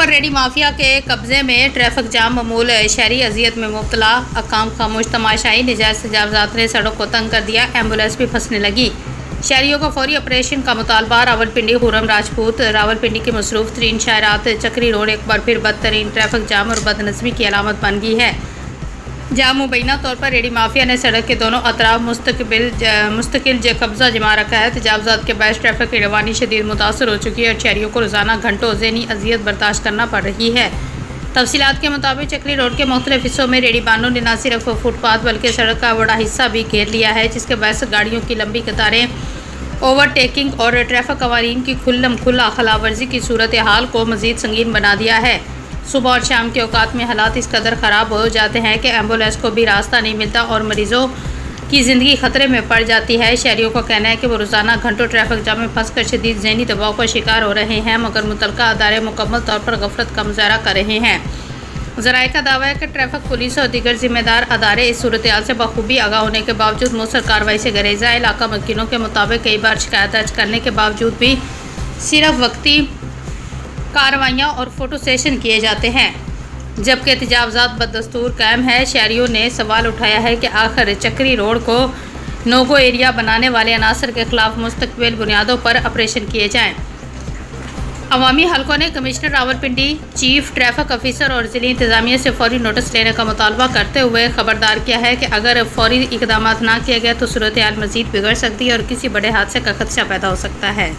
پر ready mafia کے قبضے میں ٹریفک جام، معمول شہری اذیت میں مبتلا، حکام خاموش، تماشائی نجائز تجاوزات نے سڑک کو تنگ کر دیا، ایمبولینس بھی پھنسنے لگی۔ شہریوں کا فوری آپریشن کا مطالبہ۔ راولپنڈی۔ خرم راجپوت۔ راولپنڈی کی مصروف ترین شاہراہ چکری روڈ ایک بار پھر بدترین ٹریفک جام اور بدنظمی کی علامت بن گئی ہے۔ جہاں مبینہ طور پر ریڈی مافیا نے سڑک کے دونوں اطراف مستقل قبضہ جما رکھا ہے، تجاوزات کے باعث ٹریفک کی روانی شدید متاثر ہو چکی ہے اور شہریوں کو روزانہ گھنٹوں ذہنی اذیت برداشت کرنا پڑ رہی ہے۔ تفصیلات کے مطابق چکری روڈ کے مختلف حصوں میں ریڈی بانوں نے نہ صرف فٹ پاتھ بلکہ سڑک کا بڑا حصہ بھی گھیر لیا ہے، جس کے باعث گاڑیوں کی لمبی قطاریں، اوور ٹیکنگ اور ٹریفک قوانین کی کھلم کھلا خلاف ورزی کی صورتحال کو مزید سنگین بنا دیا ہے۔ صبح اور شام کے اوقات میں حالات اس قدر خراب ہو جاتے ہیں کہ ایمبولینس کو بھی راستہ نہیں ملتا اور مریضوں کی زندگی خطرے میں پڑ جاتی ہے۔ شہریوں کا کہنا ہے کہ وہ روزانہ گھنٹوں ٹریفک جام میں پھنس کر شدید ذہنی دباؤ کا شکار ہو رہے ہیں، مگر متعلقہ ادارے مکمل طور پر غفلت کا مظاہرہ کر رہے ہیں۔ ذرائع کا دعویٰ ہے کہ ٹریفک پولیس اور دیگر ذمہ دار ادارے اس صورتحال سے بخوبی آگاہ ہونے کے باوجود مؤثر کارروائی سے گریز ہیں۔ علاقہ مکینوں کے مطابق کئی بار شکایت درج کرنے کے باوجود بھی صرف وقتی کارروائیاں اور فوٹو سیشن کیے جاتے ہیں، جبکہ تجاوزات بدستور قائم ہے۔ شہریوں نے سوال اٹھایا ہے کہ آخر چکری روڈ کو نو گو ایریا بنانے والے عناصر کے خلاف مستقل بنیادوں پر آپریشن کیے جائیں۔ عوامی حلقوں نے commissioner Rawalpindi, chief traffic officer اور ضلعی انتظامیہ سے فوری نوٹس لینے کا مطالبہ کرتے ہوئے خبردار کیا ہے کہ اگر فوری اقدامات نہ کیے گئے تو صورتحال مزید بگڑ سکتی ہے اور کسی بڑے حادثے کا خدشہ پیدا ہو سکتا ہے۔